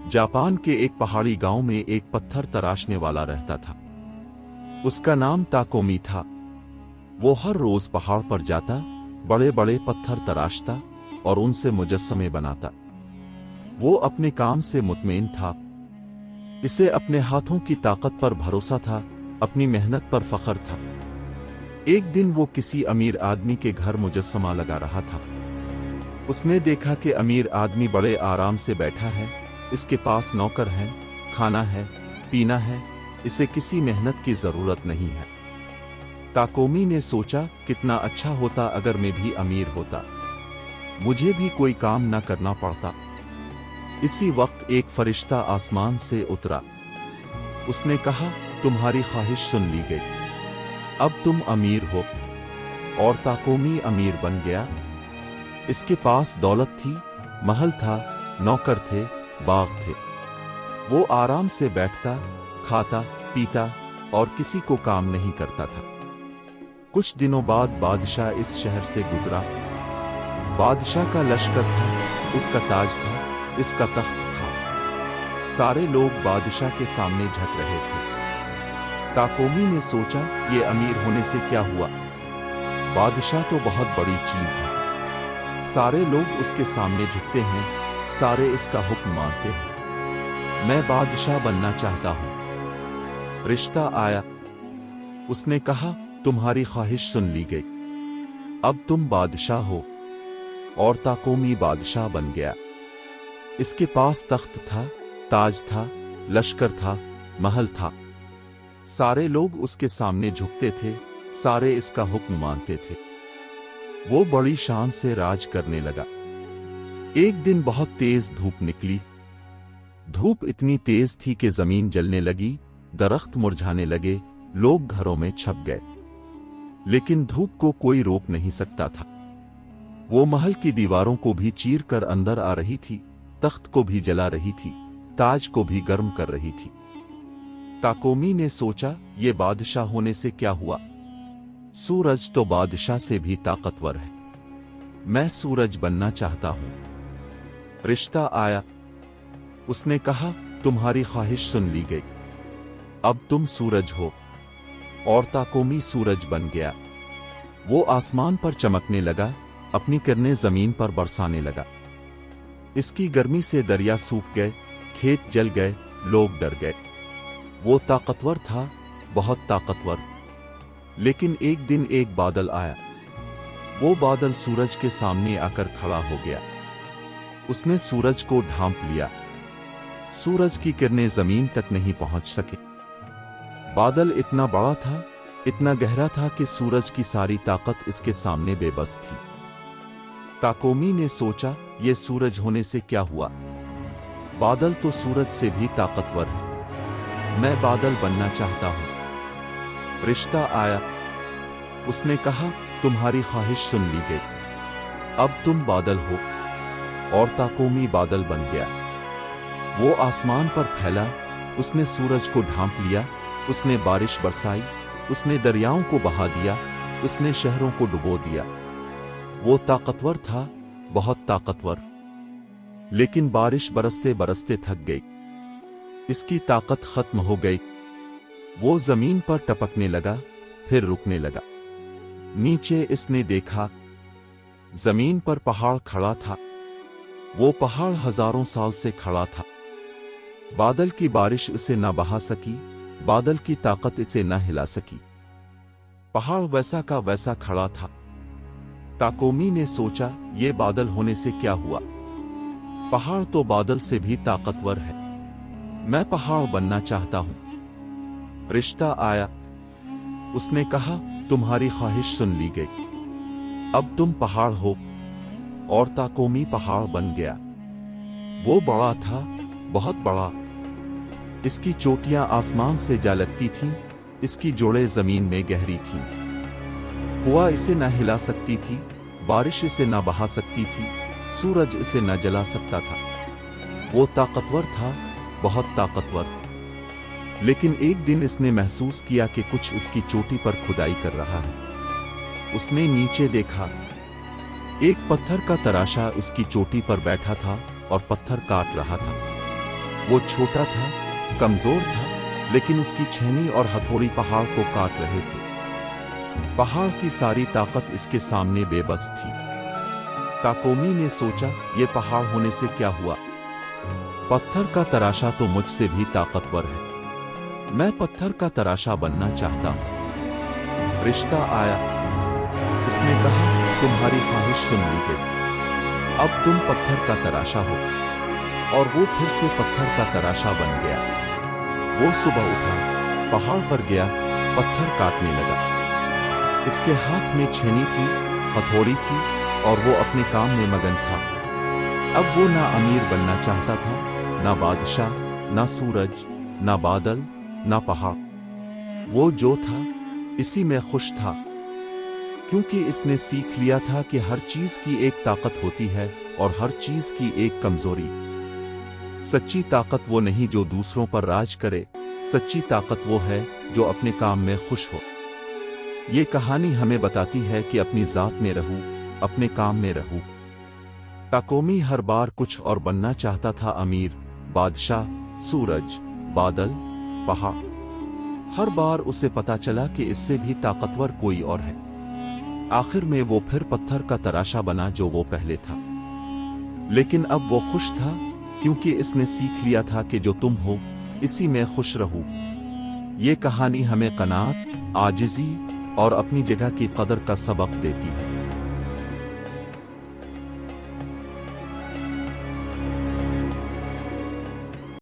Japan के एक पहाड़ी गांव में एक पत्थर तराशने वाला रहता था। उसका नाम ताकोमी था। वो हर रोज पहाड़ पर जाता, बड़े बड़े पत्थर तराशता और उनसे मुजस्समे बनाता। वो अपने काम से मुतमईन था। इसे अपने हाथों की ताकत पर भरोसा था, अपनी मेहनत पर फख्र था। एक दिन वो किसी अमीर आदमी के घर मुजस्समा लगा रहा था। उसने देखा कि अमीर आदमी बड़े आराम से बैठा है, इसके पास नौकर हैं, खाना है, पीना है, इसे किसी मेहनत की जरूरत नहीं है। ताकोमी ने सोचा, कितना अच्छा होता अगर मैं भी अमीर होता, मुझे भी कोई काम न करना पड़ता। इसी वक्त एक फरिश्ता आसमान से उतरा। उसने कहा, तुम्हारी ख्वाहिश सुन ली गई, अब तुम अमीर हो। और ताकोमी अमीर बन गया। इसके पास दौलत थी, महल था, नौकर थे, बाग थे। वो आराम से बैठता, खाता, पीता और किसी को काम नहीं करता था। कुछ दिनों बाद बादशाह इस शहर से गुजरा। बादशाह का लश्कर था, इसका ताज था, इसका तख्त था। सारे लोग बादशाह के सामने झुक रहे थे। ताकोमी ने सोचा, ये अमीर होने से क्या हुआ, बादशाह तो बहुत बड़ी चीज है। सारे लोग उसके सामने झुकते हैं, सारे इसका हुक्म मानते हैं। मैं बादशाह बनना चाहता हूं। रिश्ता आया। उसने कहा, तुम्हारी ख्वाहिश सुन ली गई, अब तुम बादशाह हो। और ताकोमी बादशाह बन गया। इसके पास तख्त था, ताज था, लश्कर था, महल था। सारे लोग उसके सामने झुकते थे, सारे इसका हुक्म मानते थे। वो बड़ी शान से राज करने लगा। एक दिन बहुत तेज धूप निकली। धूप इतनी तेज थी कि जमीन जलने लगी, दरख्त मुरझाने लगे, लोग घरों में छप गए। लेकिन धूप को कोई रोक नहीं सकता था। वो महल की दीवारों को भी चीर कर अंदर आ रही थी, तख्त को भी जला रही थी, ताज को भी गर्म कर रही थी। ताकोमी ने सोचा, ये बादशाह होने से क्या हुआ, सूरज तो बादशाह से भी ताकतवर है, मैं सूरज बनना चाहता हूं। रिश्ता आया। उसने कहा, तुम्हारी ख्वाहिश सुन ली गई, अब तुम सूरज हो। और ताकोमी सूरज बन गया। वो आसमान पर चमकने लगा, अपनी किरणें जमीन पर बरसाने लगा। इसकी गर्मी से दरिया सूख गए, खेत जल गए, लोग डर गए। वो ताकतवर था, बहुत ताकतवर। लेकिन एक दिन एक बादल आया। वो बादल सूरज के सामने आकर खड़ा हो गया। उसने सूरज को ढांप लिया। सूरज की किरणें जमीन तक नहीं पहुंच सके। बादल इतना बड़ा था, इतना गहरा था कि सूरज की सारी ताकत इसके सामने बेबस थी। ताकोमी ने सोचा, ये सूरज होने से क्या हुआ, बादल तो सूरज से भी ताकतवर है, मैं बादल बनना चाहता हूं। रिश्ता आया। उसने कहा, तुम्हारी ख्वाहिश सुन ली गई, अब तुम बादल हो। और ताकोमी बादल बन गया। वो आसमान पर फैला, उसने सूरज को ढांप लिया, उसने बारिश बरसाई, उसने दरियाओं को बहा दिया, उसने शहरों को डुबो दिया। वो ताकतवर था, बहुत ताकतवर। लेकिन बारिश बरसते बरसते थक गई, इसकी ताकत खत्म हो गई। वो जमीन पर टपकने लगा, फिर रुकने लगा। नीचे इसने देखा, जमीन पर पहाड़ खड़ा था। वो पहाड़ हजारों साल से खड़ा था। बादल की बारिश इसे न बहा सकी, बादल की ताकत इसे न हिला सकी। पहाड़ वैसा का वैसा खड़ा था। ताकोमी ने सोचा, ये बादल होने से क्या हुआ, पहाड़ तो बादल से भी ताकतवर है, मैं पहाड़ बनना चाहता हूं। रिश्ता आया। उसने कहा, तुम्हारी ख्वाहिश सुन ली गई, अब तुम पहाड़ हो। और ताकोमी पहाड़ बन गया। वो बड़ा था, बहुत बड़ा। इसकी चोटियां आसमान से जा लगती थीं, इसकी जोड़ें जमीन में गहरी थीं। हवा इसे न हिला सकती थी, बारिश इसे न बहा सकती थी, सूरज इसे न जला सकता था। वो ताकतवर था, बहुत ताकतवर। लेकिन एक दिन इसने महसूस किया कि कुछ उसकी चोटी पर खुदाई कर रहा है। उसने नीचे देखा, एक पत्थर का तराशा उसकी चोटी पर बैठा था और पत्थर काट रहा था। वो छोटा था, कमजोर था, लेकिन उसकी छेनी और हथौड़ी पहाड़ को काट रहे थे। पहाड़ की सारी ताकत इसके सामने बेबस थी। ताकोमी ने सोचा, ये पहाड़ होने से क्या हुआ? पत्थर का तराशा तो मुझसे भी ताकतवर है। मैं पत्थर का तराशा बनना चाहता हूं। रिश्ता आया। उसने कहा, तुम्हारी ख्वाहिश सुन ली गई। अब तुम पत्थर का तराशा हो। और वो फिर से पत्थर का तराशा बन गया। वो सुबह उठा, पहाड़ पर गया, पत्थर काटने लगा। इसके हाथ में छेनी थी, हथौड़ी थी, और वो अपने काम में मगन था। अब वो ना अमीर बनना चाहता था, ना बादशाह, ना सूरज, ना बादल, ना पहाड़। वो जो था, इसी में खुश था, क्योंकि इसने सीख लिया था कि हर चीज की एक ताकत होती है और हर चीज की एक कमजोरी। सच्ची ताकत वो नहीं जो दूसरों पर राज करे, सच्ची ताकत वो है जो अपने काम में खुश हो। ये कहानी हमें बताती है कि अपनी जात में रहूं, अपने काम में रहूं। ताकोमी हर बार कुछ और बनना चाहता था, अमीर, बादशाह, सूरज, बादल, पहाड़। हर बार उसे पता चला कि इससे भी ताकतवर कोई और है। आखिर में वो फिर पत्थर का तराशा बना जो वो पहले था। लेकिन अब वो खुश था, क्योंकि इसने सीख लिया था कि जो तुम हो, इसी में खुश रहो। ये कहानी हमें कनात, आजिज़ी और अपनी जगह की कदर का सबक देती है।